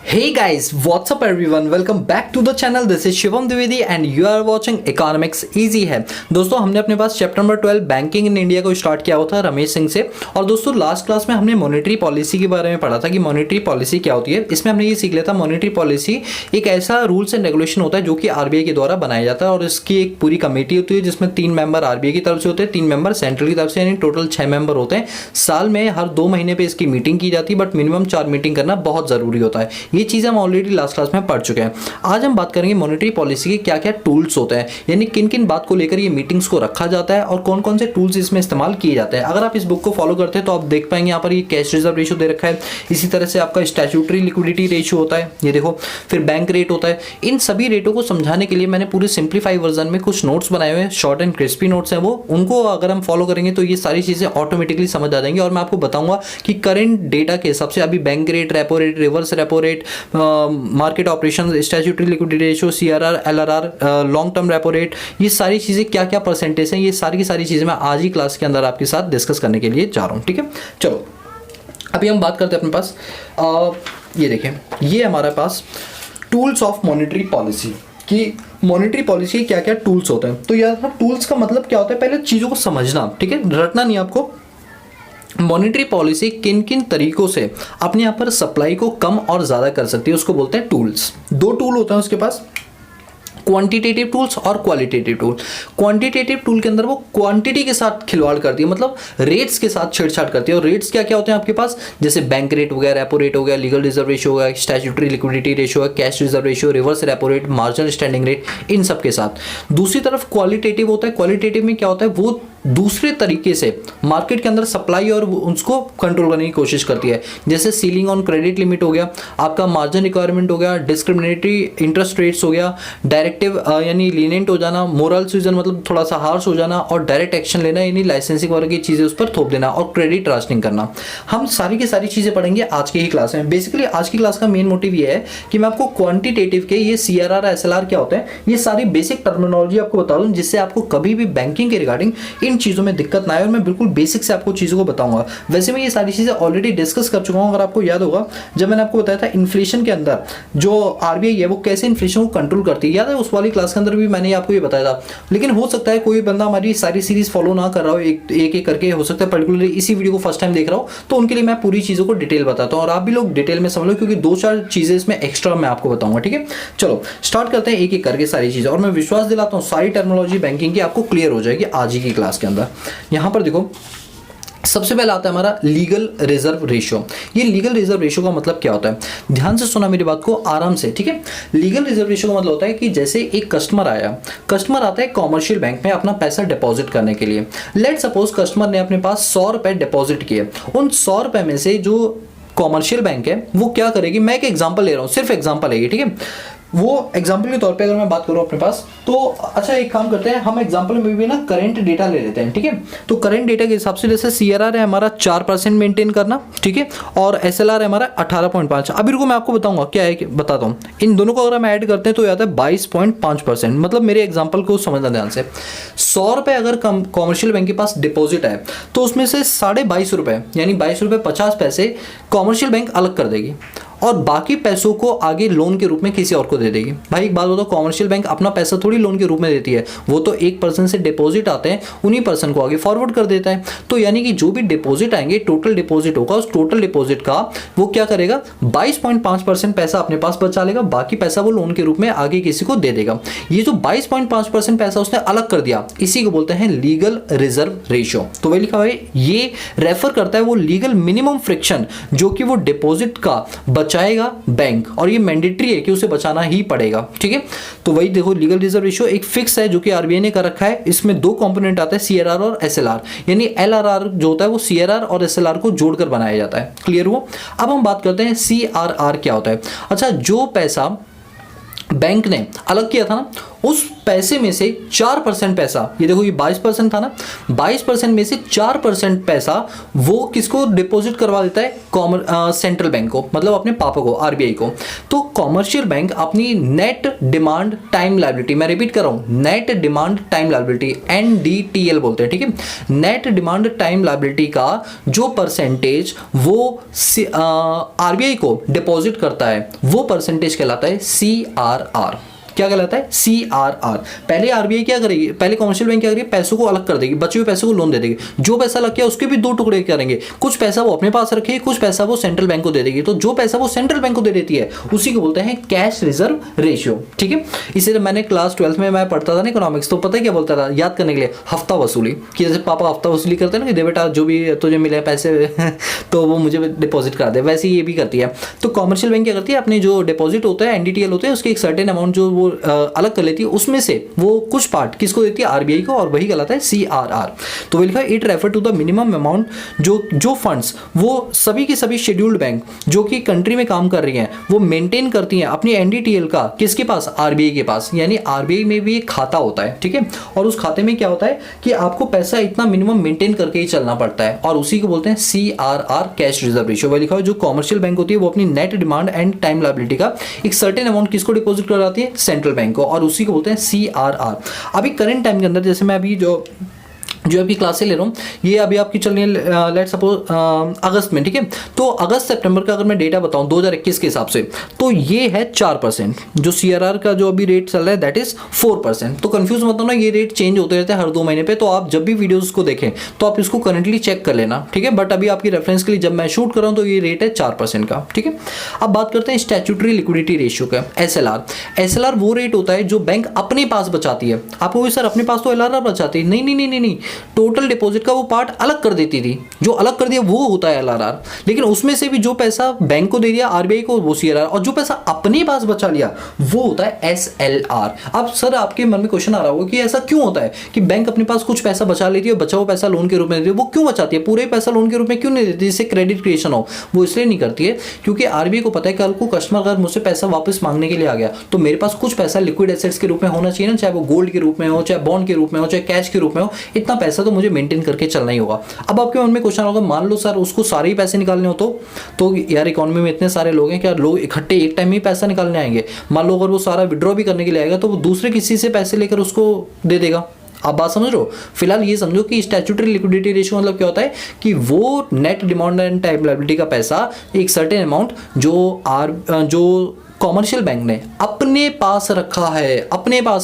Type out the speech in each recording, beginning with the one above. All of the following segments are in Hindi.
Hey guys, what's up everyone? Welcome back to the channel. This is Shivam Dwivedi and you are watching Economics Easy है। दोस्तों हमने अपने पास chapter number 12 banking in India को स्टार्ट किया हुआ था रमेश सिंह से। और दोस्तों लास्ट क्लास में हमने मॉनेटरी पॉलिसी के बारे में पढ़ा था कि मॉनेटरी पॉलिसी क्या होती है। इसमें हमने ये सीख लिया था मॉनेटरी पॉलिसी एक ऐसा रूल्स एंड रेगुलेशन होता है जो कि आरबीआई के द्वारा बनाया जाता है और इसकी एक पूरी कमेटी होती है जिसमें 3 मेंबर आरबीआई की तरफ से होते हैं, 3 मेंबर सेंट्रल की तरफ से, यानी टोटल 6 मेंबर होते हैं। साल में हर 2 महीने पे इसकी मीटिंग की जाती है, बट मिनिमम 4 मीटिंग करना बहुत जरूरी होता है। ये चीज़ हम ऑलरेडी लास्ट क्लास में पढ़ चुके हैं। आज हम बात करेंगे मॉनेटरी पॉलिसी के क्या क्या टूल्स होते हैं, यानी किन किन बात को लेकर ये मीटिंग्स को रखा जाता है और कौन कौन से टूल्स इसमें इस्तेमाल किए जाते हैं। अगर आप इस बुक को फॉलो करते हैं तो आप देख पाएंगे यहाँ पर ये कैश रिजर्व रेशियो दे रखा है, इसी तरह से आपका स्टैट्यूटरी लिक्विडिटी रेशियो होता है, ये देखो, फिर बैंक रेट होता है। इन सभी रेटों को समझाने के लिए मैंने पूरे सिंप्लीफाई वर्जन में कुछ नोट्स बनाए हुए हैं, शॉर्ट एंड क्रिस्पी नोट्स हैं वो। उनको अगर हम फॉलो करेंगे तो ये सारी चीज़ें ऑटोमेटिकली समझ आ जाएंगी और मैं आपको बताऊंगा कि करंट डेटा के हिसाब से अभी bank rate, repo rate, reverse repo rate, market operation, statutory liquidity ratio, CRR, LRR, long term repo rate, ये सारी चीज़ें क्या क्या परसेंटेज हैं, ये सारी की सारी चीज़ें मैं आज ही क्लास के अंदर आपके साथ डिस्कस करने के लिए जा रहा हूँ। ठीक है, चलो अभी हम बात करते हैं अपने पास ये देखें, ये हमारे पास टूल्स ऑफ मॉनेटरी पॉलिसी कि मॉनेटरी पॉलिसी क्या क्या टूल्स होते हैं। तो यार टूल्स का मतलब क्या होता है, पहले चीज़ों को समझना, ठीक है, रटना नहीं आपको। मॉनेटरी पॉलिसी किन किन तरीकों से अपने यहाँ पर सप्लाई को कम और ज़्यादा कर सकती है उसको बोलते हैं टूल्स। 2 टूल होते हैं उसके पास, क्वांटिटेटिव टूल्स और क्वालिटेटिव टूल। क्वांटिटेटिव टूल के अंदर वो क्वांटिटी के साथ खिलवाड़ करती है, मतलब रेट्स के साथ छेड़छाड़ करती है। और रेट्स क्या क्या होते हैं आपके पास, जैसे बैंक रेट हो गया, रेपो रेट हो गया, लीगल रिजर्व रेशियो हो गया, स्टैट्यूटरी लिक्विडिटी रेशियो है, cash reserve ratio, reverse repo rate, marginal standing rate, इन सब के साथ। दूसरी तरफ क्वालिटेटिव होता है। क्वालिटेटिव में क्या होता है, वो दूसरे तरीके से मार्केट के अंदर सप्लाई और उसको कंट्रोल करने की कोशिश करती है। जैसे सीलिंग ऑन क्रेडिट लिमिट हो गया, आपका मार्जिन रिक्वायरमेंट हो गया, डिस्क्रिमिनेटरी इंटरेस्ट रेट्स हो गया, डायरेक्टिव यानी लीनेंट हो जाना, मोरल सुजन मतलब थोड़ा सा हार्श हो जाना, और डायरेक्ट एक्शन लेना यानी लाइसेंसिंग वगैरह की चीज़ें उस पर थोप देना, और क्रेडिट राशनिंग करना। हम सारी की सारी चीज़ें पढ़ेंगे आज की ही क्लास में। बेसिकली आज की क्लास का मेन मोटिव ये है कि मैं आपको क्वांटिटेटिव के ये सीआरआर, एसएलआर क्या होते हैं, ये सारी बेसिक टर्मिनोलॉजी आपको बता दूं, जिससे आपको कभी भी बैंकिंग के रिगार्डिंग इन चीज़ों में दिक्कत ना आए और मैं बिल्कुल बेसिक से आपको चीज़ों को बताऊंगा। वैसे मैं ये सारी चीज़ें ऑलरेडी डिस्कस कर चुका हूँ। अगर आपको याद होगा जब मैंने आपको बताया था इन्फ्लेशन के अंदर जो आरबीआई है वो कैसे इन्फ्लेशन को कंट्रोल करती है, याद है उस वाली क्लास के अंदर भी मैंने आपको ये बताया था। लेकिन हो सकता है कोई बंदा हमारी सारी सीरीज फॉलो ना कर रहा हो, एक एक करके, हो सकता है पर्टिकुलरली इसी वीडियो को फर्स्ट टाइम देख रहा हो, तो उनके लिए मैं पूरी चीज़ों को डिटेल बताता हूँ और आप भी लोग डिटेल में समझ लो, क्योंकि 2-4 चीज़ें इसमें एक्स्ट्रा मैं आपको बताऊंगा। ठीक है, चलो स्टार्ट करते हैं एक एक करके सारी चीज़ें, और मैं विश्वास दिलाता हूँ सारी टर्मिनोलॉजी बैंकिंग की आपको क्लियर हो जाएगी आज ही की क्लास के अंदर। यहाँ पर देखो, सबसे पहले आता है हमारा लीगल रिजर्व रेशियो। ये लीगल रिजर्व रेशियो का मतलब क्या होता है, ध्यान से सुना मेरी बात को आराम से, ठीक है। लीगल रिजर्व रेशियो का मतलब होता है कि जैसे एक कस्टमर आता है कॉमर्शियल बैंक में अपना पैसा डिपॉजिट करने के लिए। लेट सपोज कस्टमर ने अपने पास 100 रुपए डिपॉजिट किए। उन 100 रुपए में से जो कॉमर्शियल बैंक है वो क्या करेगी, मैं एक एग्जांपल ले रहा हूँ, सिर्फ एग्जांपल है ये, ठीक है। वो एग्जाम्पल के तौर पे अगर मैं बात करूं अपने पास, तो अच्छा एक काम करते हैं, हम एग्जाम्पल में भी ना करंट डेटा ले लेते हैं, ठीक है। तो करंट डेटा के हिसाब से जैसे सीआरआर है हमारा 4% मेंटेन करना, ठीक है, और एसएलआर है हमारा 18.5। अभी रुको मैं आपको बताऊंगा क्या है, बताता हूँ। इन दोनों को अगर हम ऐड करते हैं तो आता है 22.5%। मतलब मेरे एग्जाम्पल को समझना ध्यान से, 100 रुपए अगर कॉमर्शियल बैंक के पास डिपॉजिट है तो उसमें से 22.5 रुपए यानी 22 रुपए 50 पैसे कॉमर्शियल बैंक अलग कर देगी और बाकी पैसों को आगे लोन के रूप में किसी और को दे देगी। भाई एक बात बताओ, कॉमर्शियल बैंक अपना पैसा थोड़ी लोन के रूप में देती है, वो तो एक पर्सन से डिपॉजिट आते हैं, उन्हीं पर्सन को आगे फॉरवर्ड कर देता है। तो यानी कि जो भी डिपॉजिट आएंगे, टोटल डिपॉजिट होगा, उस टोटल डिपॉजिट का वो क्या करेगा, 22.5% पैसा अपने पास बचा लेगा, बाकी पैसा वो लोन के रूप में आगे किसी को दे देगा। ये जो 22.5% पैसा उसने अलग कर दिया, इसी को बोलते हैं लीगल रिजर्व रेशियो। तो वही लिखा है, ये रेफर करता है वो लीगल मिनिमम फ्रिक्शन जो कि वो डिपॉजिट का बचाएगा बैंक, और ये मैंडेटरी है कि उसे बचाना ही पड़ेगा, ठीक है। तो वही देखो, लीगल रिजर्व रेशियो एक फिक्स है जो कि आरबीआई ने कर रखा है। इसमें 2 कंपोनेंट आते हैं, सीआरआर और एसएलआर, यानी एलआरआर जो होता है वो सीआरआर और एसएलआर को जोड़कर बनाया जाता है। क्लियर हुआ। अब हम बात करते हैं सीआरआर क्या होता है। अच्छा, जो पैसा बैंक ने अलग किया था ना, उस पैसे में से 4% पैसा, ये देखो ये 22% था ना, 22% में से 4% पैसा वो किसको डिपॉजिट करवा देता है, सेंट्रल बैंक को, मतलब अपने पापा को, आरबीआई को। तो कॉमर्शियल बैंक अपनी नेट डिमांड टाइम लायबिलिटी, मैं रिपीट कर रहा हूं, net demand time liability, NDTL बोलते हैं, ठीक है, नेट डिमांड टाइम लायबिलिटी का जो परसेंटेज वो आरबीआई को डिपॉजिट करता है वो परसेंटेज कहलाता है CRR। क्या कहलाता है? CRR। पहले आरबीआई क्या करेगी, पहले कमर्शियल बैंक क्या करेगी, पैसों को अलग कर देगी, बचे हुए पैसों को लोन दे देगी, जो पैसा लग गया उसके भी दो टुकड़े करेंगे, कुछ पैसा वो अपने पास रखेगी, कुछ पैसा वो सेंट्रल बैंक को दे देगी। तो जो पैसा वो सेंट्रल बैंक को दे देती है उसी को बोलते हैं कैश रिजर्व रेशियो, ठीक है। इसे मैंने क्लास 12th में मैं पढ़ता था ना इकोनॉमिक्स, तो पता है क्या बोलता था याद करने के लिए, हफ्ता वसूली, कि जैसे पापा हफ्ता वसूली करते हैं ना कि दे बेटा जो भी तुझे मिले पैसे तो वो मुझे डिपॉजिट करा दे, वैसे ही ये भी करती है। तो कॉमर्शियल बैंक क्या करती है, अपने जो डिपॉजिट होता है NDTL होते हैं उसके एक सर्टेन अमाउंट जो वो अलग कर लेती है, उसमें से वो कुछ पार्ट किसको देती है, आरबीआई को, और वही कहलाता है CRR। तो लिखा है it refer to the minimum amount जो फंड्स वो सभी के सभी शेड्यूल्ड बैंक जो कि कंट्री में काम कर रही हैं वो मेंटेन करती हैं अपनी NDTL का, किसके पास, आरबीआई के पास। यानी आरबीआई में भी एक खाता होता है, ठीक है, और उस खाते में क्या होता है कि आपको पैसा इतना मिनिमम मेंटेन करके ही चलना पड़ता है, और उसी को बोलते हैं CRR, कैश रिजर्व रेशियो। वही लिखा है जो कॉमर्शियल बैंक होती है वो अपनी net demand and time liability का एक सर्टेन अमाउंट किसको डिपॉजिट कराती है, सेंट्रल बैंक को, और उसी को बोलते हैं CRR। अभी करंट टाइम के अंदर जैसे मैं अभी जो आपकी क्लासें ले रहा हूँ ये अभी आपकी चल रही है लेट्स सपोज अगस्त में, ठीक है। तो अगस्त सितंबर का अगर मैं डेटा बताऊँ 2021 के हिसाब से तो ये है 4%, जो CRR का जो अभी रेट चल रहा है दैट इज 4%। तो कंफ्यूज मत होना, ये रेट चेंज होते रहते हैं हर 2 महीने पे, तो आप जब भी वीडियोस को देखें तो आप इसको करंटली चेक कर लेना, ठीक है। बट अभी आपकी रेफरेंस के लिए जब मैं शूट कर रहा हूँ तो ये रेट है 4% का, ठीक है। अब बात करते हैं स्टैट्यूटरी लिक्विडिटी रेशियो का, SLR वो रेट होता है जो बैंक अपने पास बचाती है। आपको भी सर अपने पास तो LRR बचाती है, नहीं, टोटल डिपॉजिट का वो पार्ट अलग कर देती थी, जो अलग कर दिया वो होता है LRR। लेकिन उसमें से भी जो पैसा बैंक को दे दिया आरबीआई को वो CRR, और जो पैसा अपने पास बचा लिया वो होता है SLR। अब सर आपके मन में क्वेश्चन आ रहा होगा कि ऐसा क्यों होता है कि बैंक अपने पास कुछ पैसा बचा लेती है और बचा हुआ पैसा लोन के रूप में देती है, वो क्यों बचाती है, पूरे पैसा लोन के रूप में क्यों नहीं देती जिससे क्रेडिट क्रिएशन हो? वो इसलिए नहीं करती है क्योंकि आरबीआई को पता है कल को कस्टमर अगर मुझसे पैसा वापस मांगने के लिए आ गया तो मेरे पास कुछ पैसा लिक्विड एसेट्स के रूप में होना चाहिए ना, चाहे वो गोल्ड के रूप में हो, चाहे बॉन्ड के रूप में हो, चाहे कैश के रूप में हो, इतना पैसा तो मुझे मेंटेन करके चलना ही होगा। अब आपके मन में क्वेश्चन होगा, मान लो सर उसको सारे ही पैसे निकालने हो तो यार इकोनॉमी में इतने सारे लोग हैं, क्या लोग इकट्ठे एक टाइम ही पैसा निकालने आएंगे? मान लो अगर वो सारा विड्रॉ भी करने के लिए आएगा तो वो दूसरे किसी से पैसे लेकर उसको दे देगा। आप बात समझ रहे हो? फिलहाल ये समझो कि स्टैट्यूटरी लिक्विडिटी रेशियो मतलब क्या होता है कि वो net demand and time liability का पैसा एक सर्टेन अमाउंट जो कॉमर्शियल बैंक ने अपने पास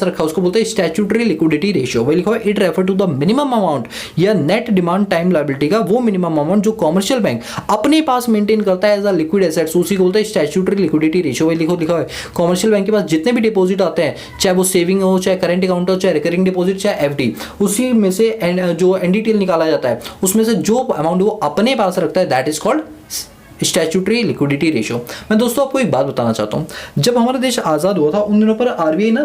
रखा उसको बोलते हैं स्टैट्यूटरी लिक्विडिटी रेशियो। वही लिखा है it refer to the minimum amount या नेट डिमांड टाइम लायबिलिटी का वो मिनिमम अमाउंट जो कॉमर्शियल बैंक अपने पास मेंटेन करता है एज अ लिक्विड एसेट्स, उसी को बोलते हैं स्टैट्यूटरी लिक्विडिटी रेशियो। वही लिखा है कॉमर्शियल बैंक के पास जितने भी डिपॉजिट आते हैं, चाहे वो सेविंग हो, चाहे करेंट अकाउंट हो, चाहे रिकरिंग डिपॉजिट, चाहे FD, उसी में से जो NDTL निकाला जाता है उसमें से जो अमाउंट वो अपने पास रखता है that is called statutory liquidity ratio. मैं दोस्तों आपको एक बात बताना चाहता हूँ, जब हमारा देश आज़ाद हुआ था उन दिनों पर आरबीआई ना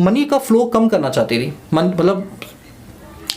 मनी का फ्लो कम करना चाहती थी। मतलब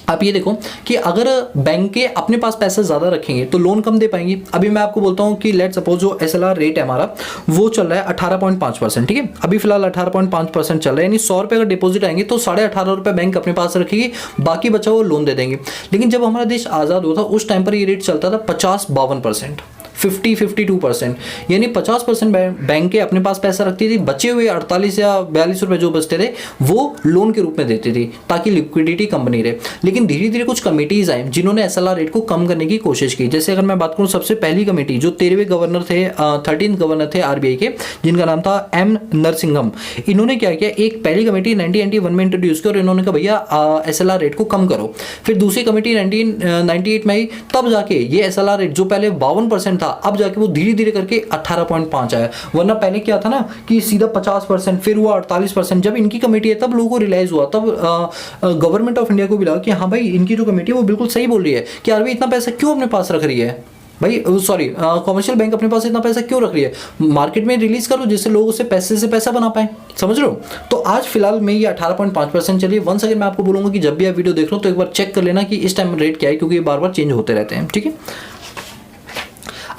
आप ये देखो कि अगर बैंक अपने पास पैसा ज़्यादा रखेंगे तो लोन कम दे पाएंगे। अभी मैं आपको बोलता हूँ कि लेट सपोज जो SLR रेट है हमारा वो चल रहा है 18.5%, ठीक है। अभी फिलहाल 18.5% चल रहा है, यानी 100 रुपये अगर डिपॉजिट आएंगे तो 18.5 रुपये बैंक अपने पास रखेगी, बाकी बचा वो लोन दे देंगे। लेकिन जब हमारा देश आज़ाद हुआ था उस टाइम पर ये रेट चलता था 50-52%, 50-52%, यानी 50% बैंक के अपने पास पैसा रखती थी, बचे हुए 48 या 42 रुपए जो बचते थे वो लोन के रूप में देती थी ताकि लिक्विडिटी कम बनी रहे। लेकिन धीरे धीरे कुछ कमेटीज आई जिन्होंने SLR रेट को कम करने की कोशिश की। जैसे अगर मैं बात करूं सबसे पहली कमेटी जो 13वें गवर्नर थे, 13th गवर्नर थे आरबीआई के, जिनका नाम था M नरसिंघम। इन्होंने क्या किया, एक पहली कमेटी 1991 में इंट्रोड्यूस की और इन्होंने कहा भैया SLR रेट को कम करो। फिर दूसरी कमेटी 1998 में आई, तब जाके ये SLR रेट जो पहले 52% था अब जाके वो धीरे धीरे करके 18.5 आया। वरना पहले क्या था ना कि सीधा 50%, फिर हुआ 48%। जब इनकी कमेटी है तब लोगों को रियलाइज हुआ, तब गवर्नमेंट ऑफ इंडिया को भी लगा कि हाँ भाई इनकी जो कमेटी है वो बिल्कुल सही बोल रही है कि आरबीआई इतना पैसा क्यों अपने पास रख रही है, भाई सॉरी कॉमर्शियल बैंक अपने पास इतना पैसा क्यों रख रही है, मार्केट में रिलीज करो जिससे लोग उससे पैसा बना पाए। समझ रहे हो? तो आज फिलहाल में ये 18.5% चलिए। वंस अगेन मैं आपको बोलूंगा कि जब भी आप वीडियो देख रहे हो तो एक बार चेक कर लेना कि इस टाइम रेट क्या है, क्योंकि ये बार बार चेंज होते रहते हैं, ठीक है।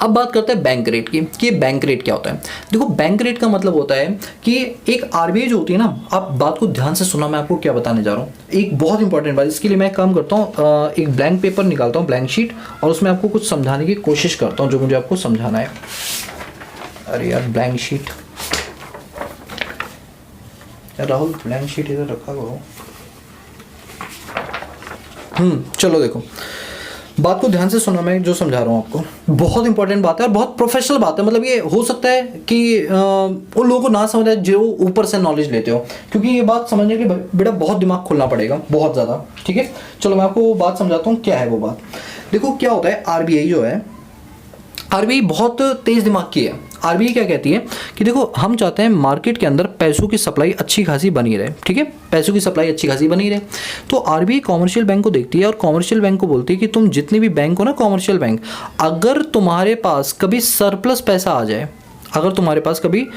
अब बात करते हैं बैंक रेट की कि बैंक रेट क्या होता है। देखो बैंक रेट का मतलब होता है कि एक आरबीआई जो होती है ना, आप बात को ध्यान से सुना, मैं आपको क्या बताने जा रहा हूँ, एक बहुत इंपॉर्टेंट बात। इसके लिए मैं काम करता हूँ, एक ब्लैंक पेपर निकालता हूँ, ब्लैंक शीट, और उसमें आपको कुछ समझाने की कोशिश करता हूँ जो मुझे आपको समझाना है। अरे यार ब्लैंक शीट, यार राहुल ब्लैंक शीट इधर रखा करो। चलो देखो, बात को ध्यान से सुना, मैं जो समझा रहा हूँ आपको बहुत इंपॉर्टेंट बात है और बहुत प्रोफेशनल बात है। मतलब ये हो सकता है कि उन लोगों को ना समझ आए जो ऊपर से नॉलेज लेते हो, क्योंकि ये बात समझने के लिए बेटा बहुत दिमाग खोलना पड़ेगा, बहुत ज़्यादा। ठीक है, चलो मैं आपको वो बात समझाता हूँ क्या है वो बात। देखो क्या होता है, आरबीआई जो है, आरबीआई बहुत तेज दिमाग की है। आरबीआई क्या कहती है कि देखो हम चाहते हैं मार्केट के अंदर पैसों की सप्लाई अच्छी खासी बनी रहे। ठीक है, पैसों की सप्लाई अच्छी खासी बनी रहे, तो आरबीआई कॉमर्शियल बैंक को देखती है और कॉमर्शियल बैंक को बोलती है कि तुम जितने भी बैंक हो ना, कॉमर्शियल बैंक, अगर तुम्हारे पास कभी सरप्लस पैसा आ जाए, अगर तुम्हारे पास कभी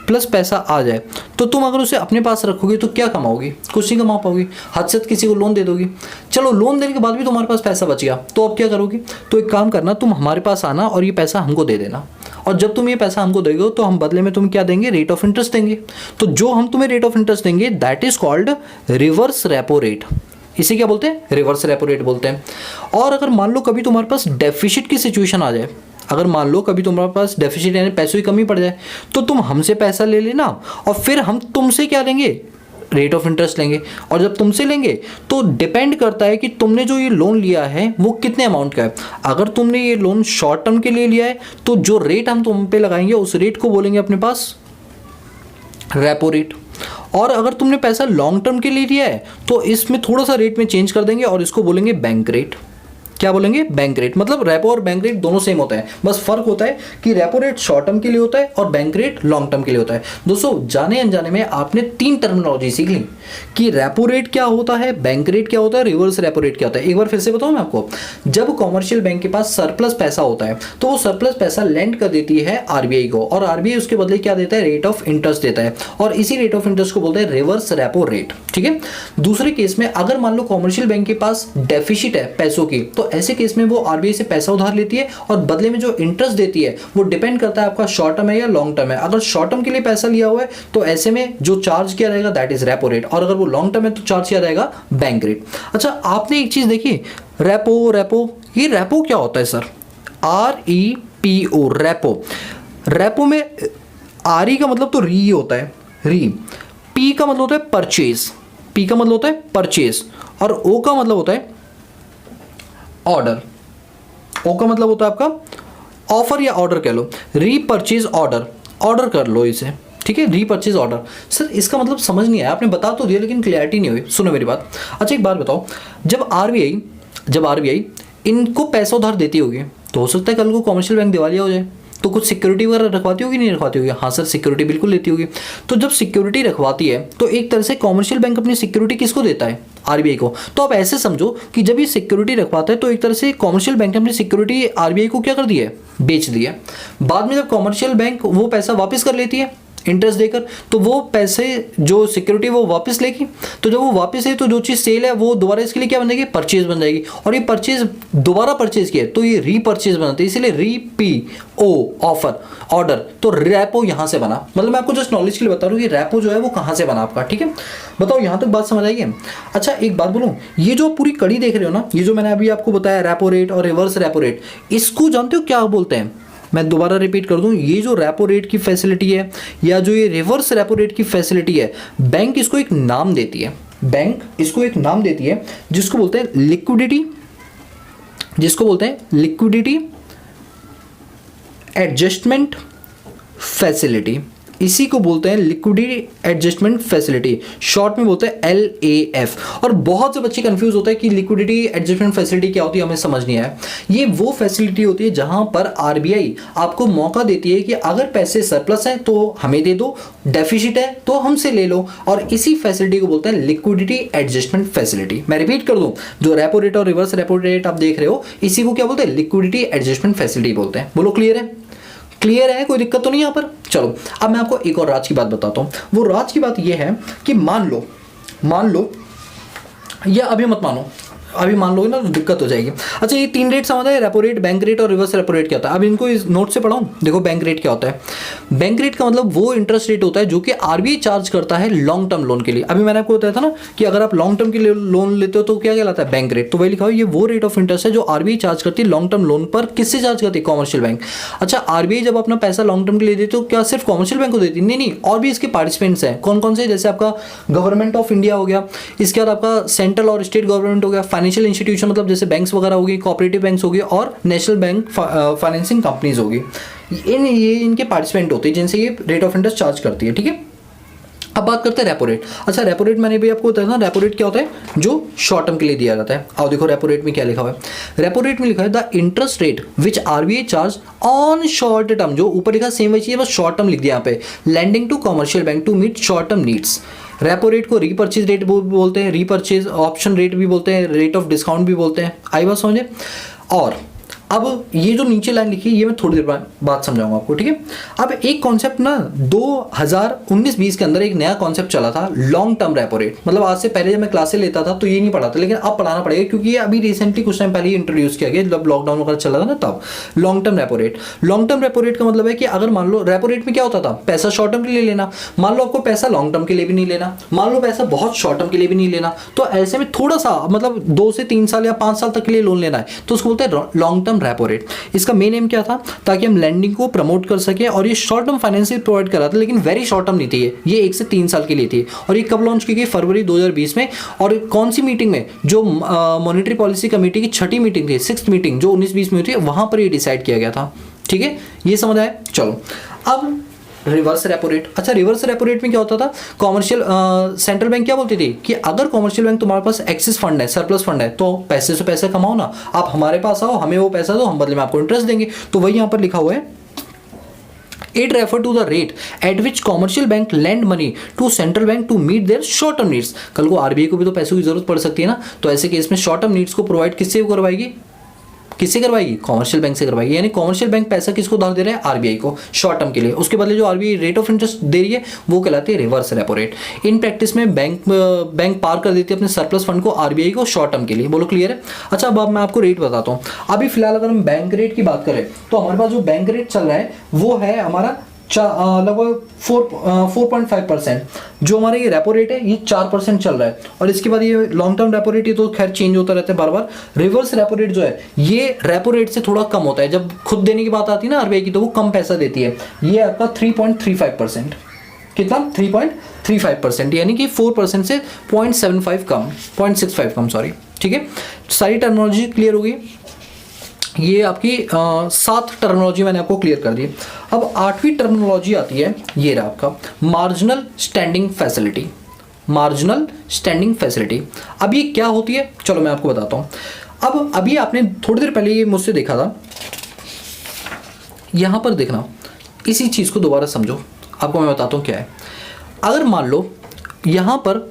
प्लस पैसा आ जाए, तो तुम अगर उसे अपने पास रखोगे तो क्या कमाओगी? कुछ नहीं कमा पाओगी, हद से किसी को लोन दे दोगी। चलो लोन देने के बाद भी तुम्हारे पास पैसा बच गया, तो अब क्या करोगी? तो एक काम करना, तुम हमारे पास आना और ये पैसा हमको दे देना, और जब तुम ये पैसा हमको दोगे तो हम बदले में तुम्हें क्या देंगे? रेट ऑफ इंटरेस्ट देंगे। तो जो हम तुम्हें रेट ऑफ इंटरेस्ट देंगे that is called reverse repo rate. इसे क्या बोलते हैं? रिवर्स रेपो रेट बोलते हैं। और अगर मान लो कभी तुम्हारे पास डेफिसिट की सिचुएशन आ जाए, अगर मान लो कभी तुम्हारे पास डेफिसिट यानी पैसों की कमी पड़ जाए, तो तुम हमसे पैसा ले लेना और फिर हम तुमसे क्या लेंगे? रेट ऑफ इंटरेस्ट लेंगे। और जब तुमसे लेंगे तो डिपेंड करता है कि तुमने जो ये लोन लिया है वो कितने अमाउंट का है। अगर तुमने ये लोन शॉर्ट टर्म के लिए लिया है तो जो रेट हम तुम पे लगाएंगे उस रेट को बोलेंगे अपने पास रेपो रेट। और अगर तुमने पैसा लॉन्ग टर्म के लिए लिया है तो इसमें थोड़ा सा रेट में चेंज कर देंगे और इसको बोलेंगे बैंक रेट। क्या बोलेंगे? Bank rate. मतलब रेपो और बैंक रेट दोनों सेम होता है, बस फर्क होता है कि रेपो रेट शॉर्ट टर्म के लिए होता है और बैंक रेट लॉन्ग टर्म के लिए होता है। दोस्तों जाने अनजाने में आपने 3 टर्मिनोलॉजी सीख ली कि रेपो रेट क्या होता है, बैंक रेट क्या होता है, रिवर्स रेपो रेट क्या होता है। एक बार फिर से बताऊं मैं आपको, जब कॉमर्शियल बैंक के पास सरप्लस पैसा होता है तो वो सरप्लस पैसा लेंड कर देती है आरबीआई को, और आरबीआई उसके बदले क्या देता है? रेट ऑफ इंटरेस्ट देता है, और इसी रेट ऑफ इंटरेस्ट को बोलते हैं रिवर्स रेपो रेट। ठीक है, दूसरे केस में अगर मान लो कॉमर्शियल बैंक के पास डेफिसिट है पैसों की, तो ऐसे केस में वो आरबीआई से पैसा उधार लेती है और बदले में जो इंटरेस्ट देती है वो डिपेंड करता है आपका शॉर्ट टर्म है या लॉन्ग टर्म है। अगर शॉर्ट टर्म के लिए पैसा लिया हुआ है तो ऐसे में जो चार्ज किया जाएगा दैट इज रेपो रेट, और अगर वो लॉन्ग टर्म है तो चार्ज किया जाएगा बैंक रेट। अच्छा, आपने एक चीज देखी, रेपो, ये रेपो क्या होता है सर? REPO, repo. रेपो में RE का मतलब तो री होता है, री। P का मतलब होता है परचेज, P का मतलब होता है परचेज, और O का मतलब होता है ऑर्डर। O का मतलब होता है आपका ऑफर या ऑर्डर कह लो, रीपर्चेज ऑर्डर, ऑर्डर कर लो इसे। ठीक है, रीपर्चेज ऑर्डर। सर इसका मतलब समझ नहीं आया, आपने बता तो दिया लेकिन क्लैरिटी नहीं हुई। सुनो मेरी बात। अच्छा एक बात बताओ, जब आरबीआई इनको पैसा उधार देती होगी तो हो सकता है कल को कॉमर्शियल बैंक दिवालिया हो जाए, तो कुछ सिक्योरिटी वगैरह रखवाती होगी, नहीं रखवाती होगी? हाँ सर, सिक्योरिटी बिल्कुल लेती होगी। तो जब सिक्योरिटी रखवाती है तो एक तरह से कॉमर्शियल बैंक अपनी सिक्योरिटी किसको देता है? आरबीआई को। तो आप ऐसे समझो कि जब ये सिक्योरिटी रखवाता है तो एक तरह से कॉमर्शियल बैंक ने अपनी सिक्योरिटी आरबीआई को क्या कर दी है? बेच दी है। बाद में जब कॉमर्शियल बैंक वो पैसा वापस कर लेती है इंटरेस्ट देकर, तो वो पैसे जो सिक्योरिटी वो वापस लेगी, तो जब वो वापस है तो जो चीज़ सेल है वो दोबारा इसके लिए क्या बन जाएगी? परचेज बन जाएगी, और ये परचेज दोबारा परचेज किया तो ये रीपर्चेज बनाते हैं, इसीलिए REPO ऑफर ऑर्डर। तो रेपो यहाँ से बना। मतलब मैं आपको जस्ट नॉलेज के लिए बता रहा हूँ कि रेपो जो है वो कहाँ से बना आपका। ठीक है, बताओ यहाँ तक बात समझ आई है? अच्छा एक बात बोलूँ, ये जो पूरी कड़ी देख रहे हो ना, ये जो मैंने अभी आपको बताया रेपो रेट और रिवर्स रेपो रेट, इसको जानते हो क्या बोलते हैं? मैं दोबारा रिपीट कर दूं, ये जो रेपो रेट की फैसिलिटी है या जो ये रिवर्स रेपो रेट की फैसिलिटी है, बैंक इसको एक नाम देती है, बैंक इसको एक नाम देती है जिसको बोलते हैं लिक्विडिटी एडजस्टमेंट फैसिलिटी। इसी को बोलते हैं लिक्विडिटी एडजस्टमेंट फैसिलिटी, शॉर्ट में बोलते हैं LAF। और बहुत से बच्चे कंफ्यूज होते हैं कि लिक्विडिटी एडजस्टमेंट फैसिलिटी क्या होती है, हमें समझ नहीं आया। ये वो फैसिलिटी होती है जहां पर आरबीआई आपको मौका देती है कि अगर पैसे सरप्लस हैं तो हमें दे दो, डेफिसिट है तो हमसे ले लो, और इसी फैसिलिटी को बोलते हैं लिक्विडिटी एडजस्टमेंट फैसिलिटी। मैं रिपीट कर दूं, जो रेपो रेट और रिवर्स रेपो रेट आप देख रहे हो, इसी को क्या बोलते हैं? लिक्विडिटी एडजस्टमेंट फैसिलिटी बोलते हैं। बोलो क्लियर है? क्लियर है, कोई दिक्कत तो नहीं यहाँ पर? चलो अब मैं आपको एक और राज की बात बताता हूँ। वो राज की बात ये है कि मान लो या अभी मत मानो, अभी मान लोगे ना तो दिक्कत हो जाएगी। अच्छा, ये 3 रेट समझ आए, रेपो रेट, बैंक रेट और रिवर्स रेपो रेट क्या होता है। अब इनको इस नोट से पढ़ाऊं। देखो बैंक रेट क्या होता है। बैंक रेट का मतलब वो इंटरेस्ट रेट होता है जो कि आरबीआई चार्ज करता है लॉन्ग टर्म लोन के लिए। अभी मैंने आपको बताया था ना कि अगर आप लॉन्ग टर्म के लिए लोन लेते हो तो क्या कहलाता है, बैंक रेट। तो वही लिखा हो, ये वो रेट ऑफ इंटरेस्ट है जो आरबीआई चार्ज करती है लॉन्ग टर्म लोन पर। किससे चार्ज करती है, कॉमर्शियल बैंक। अच्छा, आरबीआई जब अपना पैसा लॉन्ग टर्म के लिए देती है तो क्या सिर्फ कॉमर्शियल बैंक को देती है, नहीं, और भी इसके पार्टिसिपेंट्स हैं। कौन कौन से, जैसे आपका गवर्नमेंट ऑफ इंडिया हो गया, इसके बाद आपका सेंट्रल और स्टेट गवर्नमेंट हो गया, फाइनेंशियल इंस्टीट्यूशन मतलब जैसे बैंक्स वगैरह होगी, कोऑपरेटिव बैंक्स होगी, और नेशनल बैंक फाइनेंसिंग कंपनीज होगी। ये इनके पार्टिसिपेंट होते हैं जिनसे ये रेट ऑफ इंटरेस्ट चार्ज करती है। ठीक है, अब बात करते हैं रेपो रेट। अच्छा, रेपो रेट मैंने भी आपको बताया था, रेपो रेट क्या होता है, जो शॉर्ट टर्म के लिए दिया जाता है। आओ देखो रेपो रेट में क्या लिखा हुआ है। रेपो रेट में लिखा है the interest rate which RBI charge on short term, जो ऊपर लिखा सेम वही चीज, बस शॉर्ट टर्म लिख दिया यहाँ पे, lending to commercial bank to meet short term needs. Repo rate को रीपर्चेज रेट बोलते हैं, रीपर्चेज ऑप्शन रेट भी बोलते हैं, रेट ऑफ डिस्काउंट भी बोलते हैं। आई बात समझे। और अब ये जो नीचे लाइन लिखी है ये मैं थोड़ी देर बाद समझाऊंगा आपको। ठीक है, अब एक कॉन्सेप्ट ना 2019-20 के अंदर एक नया कॉन्सेप्ट चला था, लॉन्ग टर्म रेपो रेट। मतलब आज से पहले जब मैं क्लासेस लेता था तो ये नहीं पढ़ा था, लेकिन अब पढ़ाना पड़ेगा क्योंकि ये अभी रिसेंटली कुछ टाइम पहले ही इंट्रोड्यूस किया गया, जब लॉकडाउन वगैरह चला था ना तब। Long term repo rate, long term repo rate का मतलब है कि अगर मान लो रेपो रेट में क्या होता था, पैसा शॉर्ट टर्म के लिए लेना, मान लो आपको पैसा लॉन्ग टर्म के लिए भी नहीं लेना, मान लो पैसा बहुत शॉर्ट टर्म के लिए भी नहीं लेना, तो ऐसे में थोड़ा सा मतलब 2 से 3 साल या 5 साल तक के लिए लोन लेना है तो उसको बोलते हैं लॉन्ग टर्म रेपो रेट। इसका मेन एम क्या था, ताकि हम लैंडिंग को प्रमोट कर सके, और ये शॉर्ट टर्म फाइनेंसिंग प्रोवाइड कर रहा था, लेकिन वेरी शॉर्ट टर्म नहीं थी ये 1 से 3 साल के लिए थी। और ये कब लॉन्च की गई, फरवरी 2020 में। और कौन सी मीटिंग में, जो मॉनेटरी पॉलिसी कमेटी की 6ठी मीटिंग थी, 6th मीटिंग जो 19-20 में हुई थी, वहां पर ये डिसाइड किया गया था। ठीक है, ये समझ आया। चलो अब रिवर्स रेपो रेट। अच्छा, रिवर्स रेपो रेट में क्या होता था, कॉमर्शियल सेंट्रल बैंक क्या बोलती थी कि अगर कॉमर्शियल बैंक तुम्हारे पास एक्सेस फंड है, सरप्लस फंड है, तो पैसे से पैसे कमाओ ना, आप हमारे पास आओ, हमें वो पैसा दो, हम बदले में आपको इंटरेस्ट देंगे। तो वही यहाँ पर लिखा हुआ है, it refer to the rate at which commercial bank lend money to central bank to meet their short term needs. कल को आरबीआई को भी तो पैसों की जरूरत पड़ सकती है ना, तो ऐसे केस में शॉर्ट टर्म नीड्स को प्रोवाइड किससे करवाएगी, किससे करवाएगी, कॉमर्शियल बैंक से करवाएगी। यानी कॉमर्शियल बैंक पैसा किसको उधार दे रहा है, आरबीआई को शॉर्ट टर्म के लिए, उसके बदले जो आरबीआई रेट ऑफ इंटरेस्ट दे रही है वो कहलाती है reverse repo rate. In practice में बैंक पार कर देती है अपने सरप्लस फंड को आरबीआई को शॉर्ट टर्म के लिए। बोलो क्लियर है। अच्छा, अब मैं आपको रेट बताता हूँ। अभी फिलहाल अगर हम बैंक रेट की बात करें तो हमारे पास जो बैंक रेट चल रहा है वो है हमारा लगभग 4.5%। जो हमारे ये रेपो रेट है ये 4% चल रहा है। और इसके बाद ये लॉन्ग टर्म रेपो रेट, ये तो खैर चेंज होता रहता है बार बार। रिवर्स रेपो रेट जो है ये रेपो रेट से थोड़ा कम होता है। जब खुद देने की बात आती है ना आरबीआई की, तो वो कम पैसा देती है। ये आपका 3.35%। कितना, 3.35%, यानी कि 4% से 0.75 कम, 0.65 कम, सॉरी। ठीक है, सारी टर्मिनोलॉजी क्लियर होगी। ये आपकी 7 टर्मिनोलॉजी मैंने आपको क्लियर कर दी। अब 8वीं टर्मिनोलॉजी आती है, ये रहा आपका marginal standing facility. Marginal standing facility, अब ये क्या होती है, चलो मैं आपको बताता हूँ। अब अभी आपने थोड़ी देर पहले ये मुझसे देखा था, यहां पर देखना, इसी चीज को दोबारा समझो, आपको मैं बताता हूँ क्या है। अगर मान लो यहां पर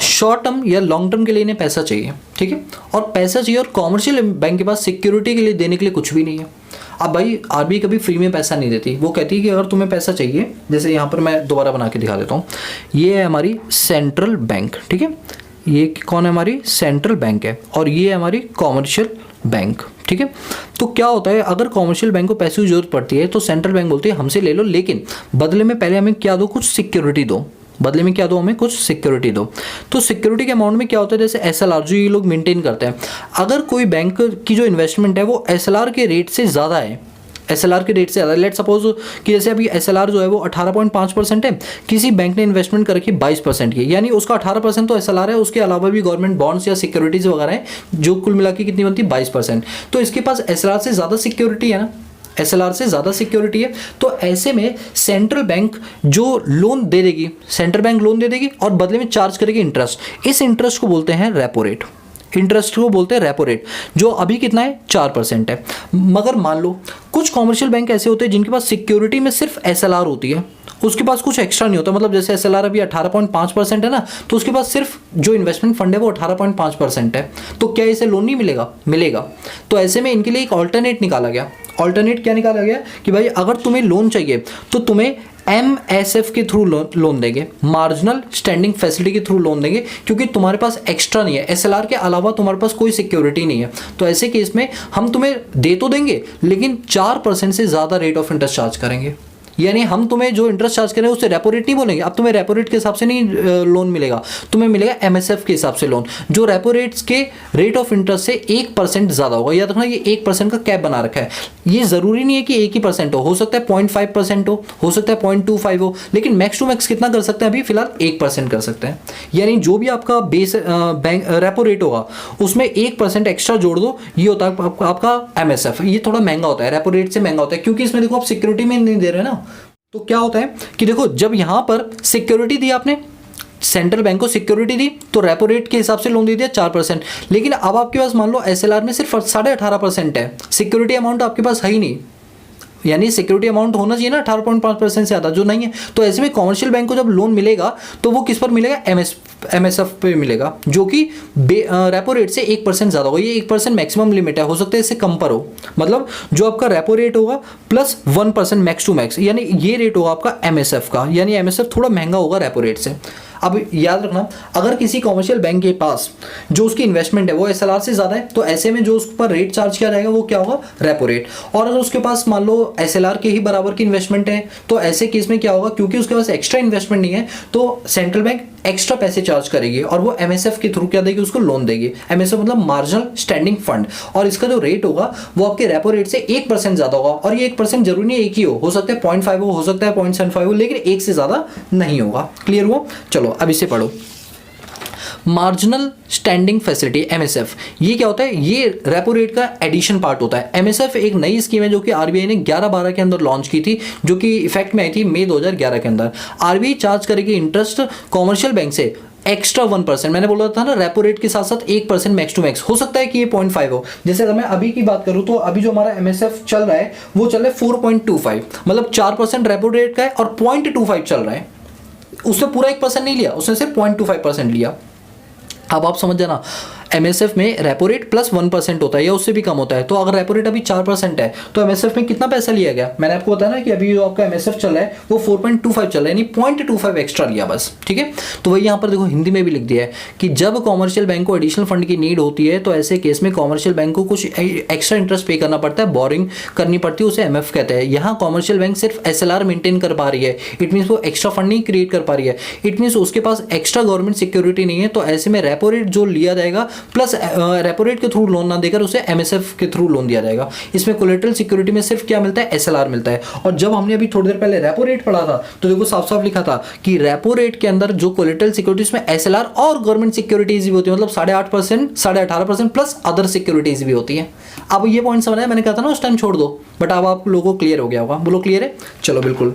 शॉर्ट टर्म या लॉन्ग टर्म के लिए इन्हें पैसा चाहिए, ठीक है, और पैसा चाहिए, और कॉमर्शियल बैंक के पास सिक्योरिटी के लिए देने के लिए कुछ भी नहीं है। अब भाई आरबीआई कभी फ्री में पैसा नहीं देती, वो कहती है कि अगर तुम्हें पैसा चाहिए, जैसे यहाँ पर मैं दोबारा बना के दिखा देता हूँ, ये है हमारी सेंट्रल बैंक, ठीक है, ये कौन है, हमारी सेंट्रल बैंक है, और ये है हमारी कॉमर्शियल बैंक, ठीक है। तो क्या होता है, अगर कॉमर्शियल बैंक को पैसे की जरूरत पड़ती है तो सेंट्रल बैंक बोलती है हमसे ले लो, लेकिन बदले में पहले हमें क्या दो, कुछ सिक्योरिटी दो, बदले में क्या दो, हमें कुछ सिक्योरिटी दो। तो सिक्योरिटी के अमाउंट में क्या होता है, जैसे एसएलआर जो ये लोग मेंटेन करते हैं, अगर कोई बैंक की जो इन्वेस्टमेंट है वो एसएलआर के रेट से ज़्यादा है, एसएलआर के रेट से ज़्यादा, लेट सपोज कि जैसे अभी एसएलआर जो है वो 18.5% है, किसी बैंक ने इन्वेस्टमेंट कर रखी 20% की, यानी उसका 18% तो एसएलआर है, उसके अलावा भी गवर्नमेंट बॉन्ड्स या सिक्योरिटीज वगैरह है, जो कुल मिला के कितनी बनती है 22%। तो इसके पास एसएलआर से ज़्यादा सिक्योरिटी है ना, एसएलआर से ज़्यादा सिक्योरिटी है। तो ऐसे में सेंट्रल बैंक जो लोन दे देगी, सेंट्रल बैंक लोन दे देगी और बदले में चार्ज करेगी इंटरेस्ट। इस इंटरेस्ट को बोलते हैं रेपो रेट, इंटरेस्ट को बोलते हैं रेपो रेट, जो अभी कितना है 4% है। मगर मान लो कुछ कॉमर्शियल बैंक ऐसे होते हैं जिनके पास सिक्योरिटी में सिर्फ एसएलआर होती है, उसके पास कुछ एक्स्ट्रा नहीं होता। मतलब जैसे एसएलआर अभी 18.5% है ना, तो उसके पास सिर्फ जो इन्वेस्टमेंट फंड है वो 18.5% है, तो क्या इसे लोन नहीं मिलेगा, मिलेगा। तो ऐसे में इनके लिए एक ऑल्टरनेट निकाला गया, ऑल्टरनेट क्या निकाला गया कि भाई अगर तुम्हें लोन चाहिए तो तुम्हें MSF के थ्रू लोन देंगे, मार्जिनल स्टैंडिंग फैसिलिटी के थ्रू लोन देंगे, क्योंकि तुम्हारे पास एक्स्ट्रा नहीं है, SLR के अलावा तुम्हारे पास कोई सिक्योरिटी नहीं है। तो ऐसे केस में हम तुम्हें दे तो देंगे लेकिन 4% से ज़्यादा रेट ऑफ इंटरेस्ट चार्ज करेंगे। यानी हम तुम्हें जो इंटरेस्ट चार्ज करें उससे रेपो रेट नहीं बोलेंगे, अब तुम्हें रेपो रेट के हिसाब से नहीं लोन मिलेगा, तुम्हें मिलेगा MSF के हिसाब से लोन, जो रेपो रेट्स के रेट ऑफ इंटरेस्ट से 1% ज़्यादा होगा। याद रखना ये 1% का कैप बना रखा है, ये ज़रूरी नहीं है कि 1% हो सकता है 0.5% हो सकता है 0.25 हो, लेकिन मैक्स टू मैक्स कितना कर सकते हैं अभी फिलहाल 1% कर सकते हैं। यानी जो भी आपका बेस बैंक रेपो रेट होगा उसमें 1% एक्स्ट्रा जोड़ दो, ये होता है आपका MSF। ये थोड़ा महंगा होता है, रेपो रेट से महंगा होता है, क्योंकि इसमें देखो आप सिक्योरिटी में नहीं दे रहे ना। तो क्या होता है कि देखो जब यहां पर सिक्योरिटी दी आपने, सेंट्रल बैंक को सिक्योरिटी दी तो रेपो रेट के हिसाब से लोन दे दिया 4%, लेकिन अब आपके पास मान लो SLR में सिर्फ 18.5% है, सिक्योरिटी अमाउंट आपके पास है ही नहीं, यानी सिक्योरिटी अमाउंट होना चाहिए ना 18.5% से ज़्यादा, जो नहीं है। तो ऐसे में कॉमर्शियल बैंक को जब लोन मिलेगा तो वो किस पर मिलेगा, MSF पे मिलेगा, जो कि रेपो रेट से 1% ज़्यादा होगा। ये 1% मैक्सिमम लिमिट है, हो सकता है इससे कम पर हो, मतलब जो आपका रेपो रेट होगा प्लस 1% मैक्स टू मैक्स, यानी ये रेट होगा आपका MSF का, यानी MSF थोड़ा महंगा होगा रेपो रेट से। अब याद रखना अगर किसी कॉमर्शियल बैंक के पास जो उसकी इन्वेस्टमेंट है वो SLR से ज़्यादा है, तो ऐसे में जो उस पर रेट चार्ज किया जाएगा वो क्या होगा, रेपो रेट। और अगर उसके पास मान लो SLR के ही बराबर की इन्वेस्टमेंट है तो ऐसे केस में क्या होगा, क्योंकि उसके पास एक्स्ट्रा इन्वेस्टमेंट नहीं है तो सेंट्रल बैंक एक्स्ट्रा पैसे चार्ज करेगी और वो MSF के थ्रू क्या देगी, उसको लोन देगी। MSF मतलब मार्जिनल स्टैंडिंग फंड, और इसका जो रेट होगा वो आपके रेपो रेट से 1% ज़्यादा होगा। और ये 1% जरूरी नहीं एक ही हो सकता है 0.5 हो सकता है 0.75 हो, लेकिन एक से ज़्यादा नहीं होगा। क्लियर हुआ? चलो अब इसे पढ़ो। मार्जिनल स्टैंडिंग फैसिलिटी MSF, ये क्या होता है, ये रेपो रेट का एडिशन पार्ट होता है। MSF एक नई स्कीम है जो कि RBI ने 11-12 के अंदर लॉन्च की थी, जो कि इफेक्ट में आई थी मई 2011 के अंदर। RBI चार्ज करेगी इंटरेस्ट कॉमर्शियल बैंक से एक्स्ट्रा 1%, मैंने बोला था ना रेपो रेट के साथ साथ 1% मैक्स टू मैक्स, हो सकता है कि ये 0.5 हो। जैसे अगर मैं अभी की बात करूं तो अभी जो हमारा MSF चल रहा है वो चल रहा है 4.25, मतलब 4% रेपो रेट का है और 0.25 चल रहा है, उससे पूरा 1% नहीं लिया, उसने सिर्फ 0.25% लिया। अब आप समझ जाना MSF में रेपो रेट प्लस 1% होता है या उससे भी कम होता है। तो अगर रेपो रेट अभी 4% है तो MSF में कितना पैसा लिया गया, मैंने आपको बताया ना कि अभी जो आपका MSF चल रहा है वो 4.25 चल रहा है, यानी 0.25 एक्स्ट्रा लिया बस। ठीक है, तो वही यहाँ पर देखो हिंदी में भी लिख दिया है कि जब कॉमर्शियल बैंक को एडिशनल फंड की नीड होती है तो ऐसे केस में कॉमर्शियल बैंक को कुछ एक्स्ट्रा इंटरेस्ट पे करना पड़ता है, बोरिंग करनी पड़ती है, उसे MF कहते हैं। यहाँ कॉमर्शियल बैंक सिर्फ SLR मेंटेन कर पा रही है, इट मीन्स वो एक्स्ट्रा फंड नहीं क्रिएट कर पा रही है, इट मीन्स उसके पास एक्स्ट्रा गवर्नमेंट सिक्योरिटी नहीं है। तो ऐसे में रेपो रेट जो लिया जाएगा प्लस रेपो रेट के थ्रू लोन ना देकर उसे MSF के थ्रू लोन दिया जाएगा। इसमें कोलेटरल सिक्योरिटी में सिर्फ क्या मिलता है, SLR मिलता है। और जब हमने अभी थोड़ी देर पहले रेपो रेट पढ़ा था तो देखो साफ साफ लिखा था कि रेपो रेट के अंदर जो कोलेटरल सिक्योरिटीज में SLR और गवर्नमेंट सिक्योरिटीज भी होती है, मतलब 8.5%, 18% प्लस अदर सिक्योरिटीज भी होती है। अब ये पॉइंट समझ आया, मैंने कहा था ना उस टाइम छोड़ दो, बट अब आप लोगों को क्लियर हो गया होगा। बोलो क्लियर है? चलो बिल्कुल।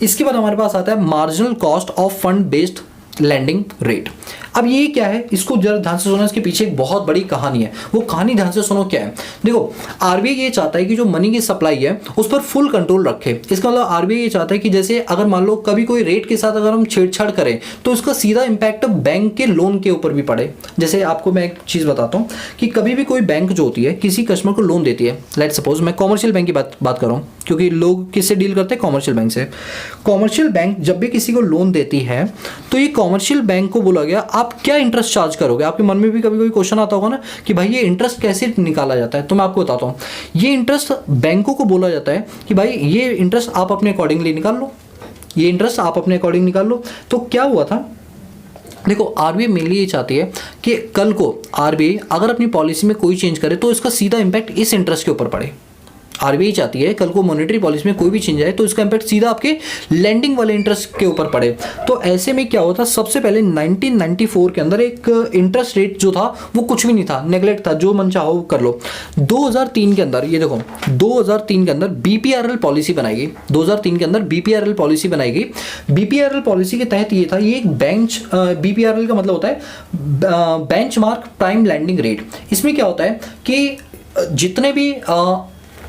इसके बाद हमारे पास आता है marginal cost of fund based landing rate. अब ये क्या है, इसको जरा ध्यान से सुनो, इसके पीछे एक बहुत बड़ी कहानी है, वो कहानी ध्यान से सुनो क्या है। देखो RBI ये चाहता है कि जो मनी की सप्लाई है उस पर फुल कंट्रोल रखे। इसका मतलब RBI ये चाहता है कि जैसे अगर मान लो कभी कोई रेट के साथ अगर हम छेड़छाड़ करें तो इसका सीधा इंपैक्ट बैंक के लोन के ऊपर भी पड़े। जैसे आपको मैं एक चीज़ बताता हूँ कि कभी भी कोई बैंक जो होती है किसी कस्टमर को लोन देती है, लेट सपोज मैं कॉमर्शियल बैंक की बात कर रहा हूँ, क्योंकि लोग किससे डील करते हैं, कॉमर्शियल बैंक से। कॉमर्शियल बैंक जब भी किसी को लोन देती है तो ये कॉमर्शियल बैंक को बोला गया आप क्या इंटरेस्ट चार्ज करोगे। आपके मन में भी कभी कोई क्वेश्चन आता होगा ना कि भाई ये इंटरेस्ट कैसे निकाला जाता है, तो मैं आपको बताता हूँ। ये इंटरेस्ट बैंकों को बोला जाता है कि भाई ये इंटरेस्ट आप अपने अकॉर्डिंगली निकाल लो, ये इंटरेस्ट आप अपने अकॉर्डिंग निकाल लो। तो क्या हुआ था, देखो RBI मेनली ये चाहती है कि कल को RBI अगर अपनी पॉलिसी में कोई चेंज करे तो इसका सीधा इंपैक्ट इस इंटरेस्ट के ऊपर पड़े। RBI चाहती है कल को मॉनेटरी पॉलिसी में कोई भी चेंज आए तो इसका इंपैक्ट सीधा आपके लैंडिंग वाले इंटरेस्ट के ऊपर पड़े। तो ऐसे में क्या होता, सबसे पहले 1994 के अंदर एक इंटरेस्ट रेट जो था वो कुछ भी नहीं था, नेगलेक्ट था, जो मन चाहो कर लो। 2003 के अंदर ये देखो 2003 के अंदर BPRL पॉलिसी बनाई गई। 2003 के अंदर BPRL पॉलिसी बनाई गई। BPRL पॉलिसी के तहत ये था, ये एक BPRL का मतलब होता है बेंचमार्क प्राइम लैंडिंग रेट। इसमें क्या होता है कि जितने भी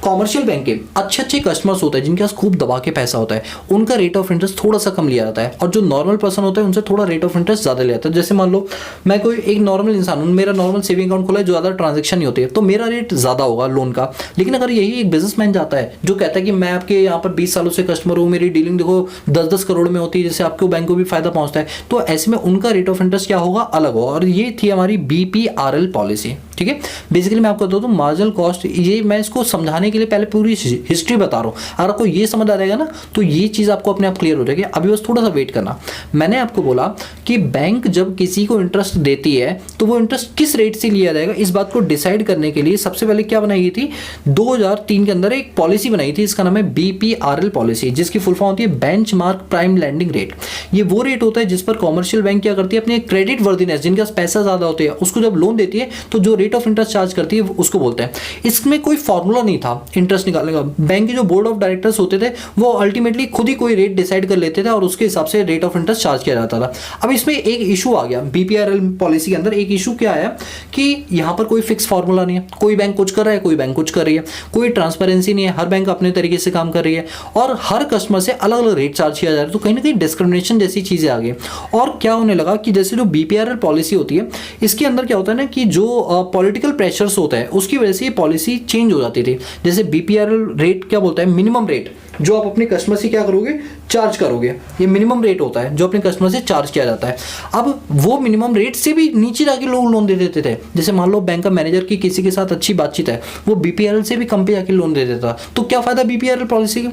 कॉमर्शियल बैंक के अच्छे अच्छे कस्टमर्स होते हैं जिनके पास खूब दबा के पैसा होता है, उनका रेट ऑफ इंटरेस्ट थोड़ा सा कम लिया जाता है, और जो नॉर्मल पर्सन होता है उनसे थोड़ा रेट ऑफ इंटरेस्ट ज़्यादा लिया जाता है। जैसे मान लो मैं कोई एक नॉर्मल इंसान हूँ, मेरा नॉर्मल सेविंग अकाउंट खोला है, जो ज़्यादा ट्रांजेक्शन नहीं होती है, तो मेरा रेट ज़्यादा होगा लोन का। लेकिन अगर यही एक बिजनेसमैन जाता है जो कहता है कि मैं आपके यहाँ पर 20 सालों से कस्टमर हूँ, मेरी डीलिंग देखो 10-10 करोड़ में होती है, जिससे आपको बैंक को भी फायदा पहुंचता है, तो ऐसे में उनका रेट ऑफ इंटरेस्ट क्या होगा, अलग होगा। और ये थी हमारी BPRL पॉलिसी। ठीक है, बेसिकली मैं आपको बता दूं मार्जिनल कॉस्ट, ये मैं इसको समझाने के लिए पहले पूरी हिस्ट्री बता रहा हूँ। अगर आपको ये समझ आ जाएगा ना तो ये चीज़ आपको अपने आप क्लियर हो जाएगी। अभी बस थोड़ा सा वेट करना। मैंने आपको बोला कि बैंक जब किसी को इंटरेस्ट देती है तो वो इंटरेस्ट किस रेट से लिया जाएगा, इस बात को डिसाइड करने के लिए सबसे पहले क्या बनाई गई थी, 2003 के अंदर एक पॉलिसी बनाई थी, इसका नाम है BPRL पॉलिसी, जिसकी फुल फॉर्म होती है बेंचमार्क प्राइम लैंडिंग रेट। ये वो रेट होता है जिस पर कॉमर्शियल बैंक क्या करती है, अपने क्रेडिट वर्दीनेस, जिनके पास पैसा ज़्यादा होते हैं, उसको जब लोन देती है तो जो रेट ऑफ इंटरेस्ट चार्ज करती है उसको बोलते हैं। इसमें कोई फॉर्मूला नहीं था इंटरेस्ट निकालने का। बैंक के जो बोर्ड ऑफ डायरेक्टर्स होते थे वो अल्टीमेटली खुद ही कोई रेट डिसाइड कर लेते थे और उसके हिसाब से रेट ऑफ इंटरेस्ट चार्ज किया जाता था। अब इसमें एक इशू आ गया BPRL पॉलिसी के अंदर। एक इशू क्या आया कि यहाँ पर कोई फिक्स फॉर्मूला नहीं है, कोई बैंक कुछ कर रहा है, कोई बैंक कुछ कर रही है, कोई ट्रांसपेरेंसी नहीं है, हर बैंक अपने तरीके से काम कर रही है और हर कस्टमर से अलग अलग रेट चार्ज किया जा रहा है। तो कहीं ना कहीं डिस्क्रिमिनेशन जैसी चीज़ें आ गई। और क्या होने लगा कि जैसे जो BPRL पॉलिसी होती है इसके अंदर क्या होता है ना कि जो पॉलिटिकल प्रेशर्स होता है उसकी वजह से ये पॉलिसी चेंज हो जाती थी। जैसे BPRL रेट क्या बोलता है, मिनिमम रेट जो आप अपने कस्टमर से क्या करोगे, चार्ज करोगे, ये मिनिमम रेट होता है जो अपने कस्टमर से चार्ज किया जाता है। अब वो मिनिमम रेट से भी नीचे जाके लोग लोन दे देते थे। जैसे मान लो बैंक का मैनेजर की किसी के साथ अच्छी बातचीत है, वो BPRL से भी कम पे जाके लोन दे देता। तो क्या फायदा BPRL पॉलिसी का?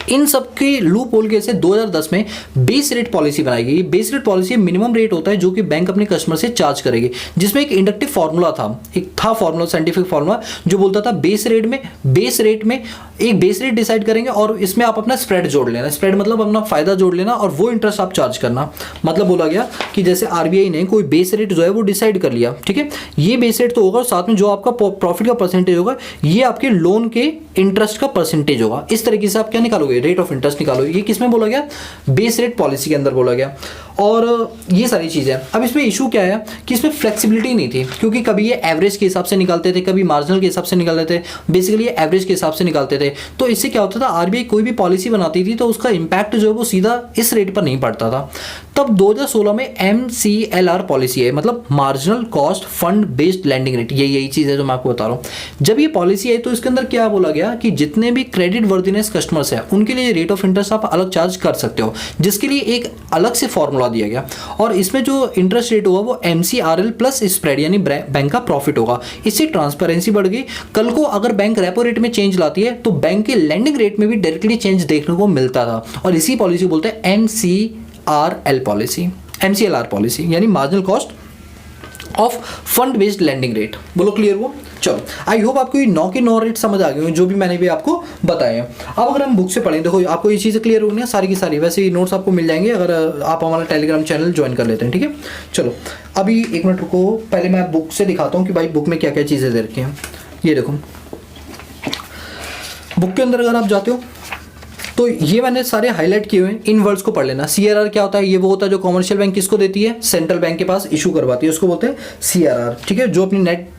इन सब के लूप होल के से 2010 में बेस रेट पॉलिसी बनाई गई। Base rate policy minimum rate होता है जो कि बैंक अपने कस्टमर से चार्ज करेगी, जिसमें एक इंडक्टिव फार्मूला था, एक था फार्मूला, साइंटिफिक फार्मूला जो बोलता था बेस रेट में एक बेस रेट डिसाइड करेंगे और इसमें आप अपना स्प्रेड जोड़ लेना। स्प्रेड मतलब अपना फायदा जोड़ लेना और वो इंटरेस्ट आप चार्ज करना। मतलब बोला गया कि जैसे RBI ने कोई बेस रेट जो है वो डिसाइड कर लिया, ठीक है, ये बेस रेट तो होगा और साथ में जो आपका प्रॉफिट का परसेंटेज होगा ये आपके लोन के इंटरेस्ट का परसेंटेज होगा। इस तरीके से आप क्या निकालोगे, रेट ऑफ इंटरेस्ट निकालोगे। ये किसमें बोला गया, बेस रेट पॉलिसी के अंदर बोला गया। और ये सारी चीज़ें। अब इसमें इशू क्या है कि इसमें फ्लेक्सिबिलिटी नहीं थी, क्योंकि कभी ये एवरेज के हिसाब से निकालते थे, कभी मार्जिनल के हिसाब से निकालते थे, बेसिकली ये एवरेज के हिसाब से निकालते थे। तो इससे क्या होता था, RBI कोई भी पॉलिसी बनाती थी तो उसका इंपैक्ट जो है वो सीधा इस रेट पर नहीं पड़ता था। तब 2016 में MCLR पॉलिसी है, मतलब marginal cost fund based landing rate, यही चीज़ है जो मैं आपको बता रहा हूँ। जब ये पॉलिसी आई तो इसके अंदर क्या बोला गया कि जितने भी क्रेडिट वर्दीनेस कस्टमर्स हैं उनके लिए रेट ऑफ इंटरेस्ट आप अलग चार्ज कर सकते हो, जिसके लिए एक अलग से फॉर्मूला दिया गया। और इसमें जो इंटरेस्ट रेट होगा वो MCRL प्लस स्प्रेड यानी बैंक का प्रॉफिट होगा। इससे ट्रांसपेरेंसी बढ़ गई। कल को अगर बैंक रेपो रेट में चेंज लाती है तो बैंक के लैंडिंग रेट में भी डायरेक्टली चेंज देखने को मिलता था, और इसी पॉलिसी बोलते हैं MCRL पॉलिसी, MCLR पॉलिसी यानी marginal cost of fund based landing rate. बोलो क्लियर हुआ? चलो, आई होप आपको ये 9 के 9 रेट समझ आ गए जो भी मैंने भी आपको बताए हैं। अब अगर हम बुक से पढ़ें, देखो आपको ये चीज़ें क्लियर होंगी सारी की सारी। वैसे ये नोट्स आपको मिल जाएंगे अगर आप हमारा टेलीग्राम चैनल ज्वाइन कर लेते हैं, ठीक है। चलो अभी एक मिनट रुको, पहले मैं बुक से दिखाता हूँ कि भाई बुक में क्या क्या चीज़ें दे रखी हैं। ये देखो बुक के अंदर अगर आप जाते हो तो ये मैंने सारे हाईलाइट किए हुए हैं, इन वर्ड्स को पढ़ लेना। CRR क्या होता है, ये वो होता है जो कॉमर्शियल बैंक किसको देती है, सेंट्रल बैंक के पास इशू करवाती है, उसको बोलते हैं CRR, ठीक है, जो अपनी नेट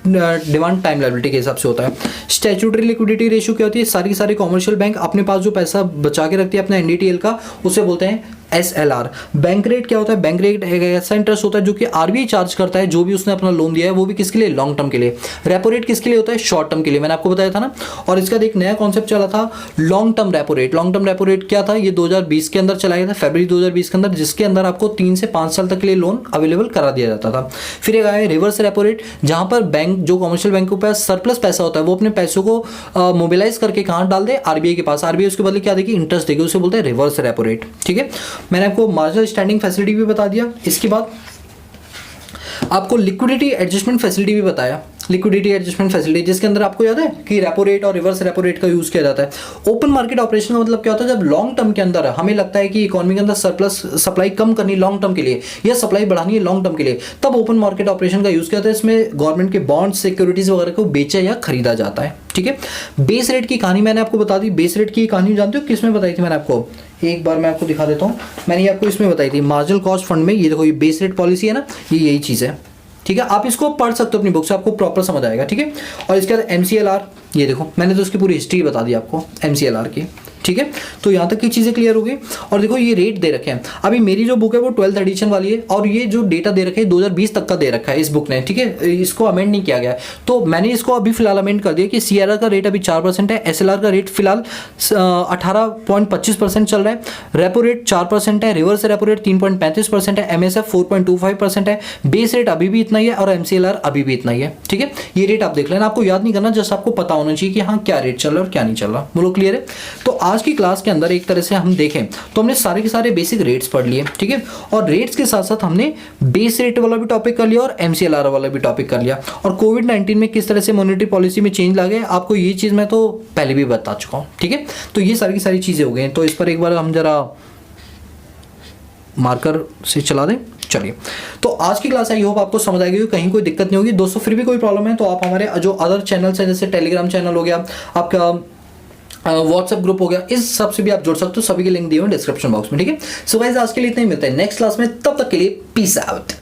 डिमांड टाइम लायबिलिटी के हिसाब से होता है। स्टैट्यूटरी लिक्विडिटी रेशियो क्या होती है, सारी की सारी कॉमर्शियल बैंक अपने पास जो पैसा बचा के रखती है अपना NDTL का, उसे बोलते हैं SLR। बैंक रेट क्या होता है, बैंक रेट एक ऐसा इंटरेस्ट होता है जो कि RBI चार्ज करता है जो भी उसने अपना लोन दिया है, वो भी किसके लिए, लॉन्ग टर्म के लिए। रेपो रेट किसके लिए होता है, शॉर्ट टर्म के लिए, मैंने आपको बताया था ना। और इसका एक नया कॉन्सेप्ट चला था long term repo rate. Long term repo rate क्या था, ये 2020 के अंदर चलाया था, फरवरी 2020 के अंदर, जिसके अंदर आपको 3 से 5 साल तक के लिए लोन अवेलेबल करा दिया जाता था। फिर एक आया रिवर्स रेपो रेट, जहां पर बैंक जो कमर्शियल बैंक के पास सरप्लस पैसा होता है वो अपने पैसों को मोबिलाइज करके कहां डाल दे, RBI के पास। RBI उसके बदले क्या देगी, इंटरेस्ट देगी, उसे बोलते हैं रिवर्स रेपो रेट, ठीक है। मैंने आपको मार्जिनल स्टैंडिंग फैसिलिटी भी बता दिया। इसके बाद आपको लिक्विडिटी एडजस्टमेंट फैसिलिटी भी बताया। लिक्विडिटी एडजस्टमेंट फैसिलिटी जिसके अंदर आपको याद है कि रेपो रेट और रिवर्स रेपो रेट का यूज किया जाता है। ओपन मार्केट ऑपरेशन का मतलब क्या होता है, जब लॉन्ग टर्म के अंदर हमें लगता है कि इकोनॉमी के अंदर सरप्लस सप्लाई कम करनी लॉन्ग टर्म के लिए या सप्लाई बढ़ानी है लॉन्ग टर्म के लिए, तब ओपन मार्केट ऑपरेशन का यूज किया जाता है। इसमें गवर्नमेंट के बॉन्ड्स, सिक्योरिटीज वगैरह को बेचा या खरीदा जाता है, ठीक है। बेस रेट की कहानी मैंने आपको बता दी। बेस रेट की कहानी जानते हो किसमें बताई थी मैंने आपको, एक बार मैं आपको दिखा देता हूँ। मैंने ये आपको इसमें बताई थी मार्जिनल कॉस्ट फंड में। ये देखो ये बेस रेट पॉलिसी है ना, ये यही चीज़ है, ठीक है, आप इसको पढ़ सकते हो अपनी बुक से, आपको प्रॉपर समझ आएगा। ठीक है, और इसके बाद MCLR, ये देखो मैंने तो उसकी पूरी हिस्ट्री बता दी आपको MCLR की। ठीक है, तो यहाँ तक की चीज़ें क्लियर हो गई। और देखो ये रेट दे रखे हैं, अभी मेरी जो बुक है वो 12th एडिशन वाली है, और ये जो डेटा दे रखे हैं 2020 तक का दे रखा है इस बुक ने। ठीक है, इसको अमेंड नहीं किया गया है, तो मैंने इसको अभी फिलहाल अमेंड कर दिया कि CRR का रेट अभी 4% है, SLR का रेट फिलहाल 18.25% चल रहा है, रेपो रेट 4% है, रिवर्स रेपो रेट 3.35% है, MSF 4.25% है, बेस रेट अभी भी इतना ही है, और MCLR अभी भी इतना ही है। ठीक है, ये रेट आप देख लेना, आपको याद नहीं करना, जस्ट आपको पता होना चाहिए कि हाँ क्या रेट चल रहा है और क्या नहीं चल रहा। बोलो क्लियर है? तो आज की क्लास के अंदर एक तरह से हम देखें तो हमने सारे के सारे बेसिक रेट्स पढ़ लिए। ठीक है, और रेट्स के साथ साथ हमने बेस रेट वाला भी टॉपिक कर लिया और MCLR वाला भी टॉपिक कर लिया, और कोविड-19 में किस तरह से मॉनेटरी पॉलिसी में चेंज ला गए आपको ये चीज़ मैं तो पहले भी बता चुका हूँ। ठीक है, तो ये सारी की सारी चीज़ें हो गई, तो इस पर एक बार हम जरा मार्कर से चला दें। चलिए, तो आज की क्लास आई होप आपको समझ आएगी, कहीं कोई दिक्कत नहीं होगी। दोस्तों फिर भी कोई प्रॉब्लम है तो आप हमारे जो अदर चैनल्स हैं, जैसे टेलीग्राम चैनल हो गया, आपका व्हाट्सएप ग्रुप हो गया, इस सब से भी आप जुड़ सकते हो, सभी के लिंक दिए हुए डिस्क्रिप्शन बॉक्स में। ठीक है, सो गाइस आज के लिए इतना ही, मिलता है नेक्स्ट क्लास में, तब तक के लिए पीस आउट।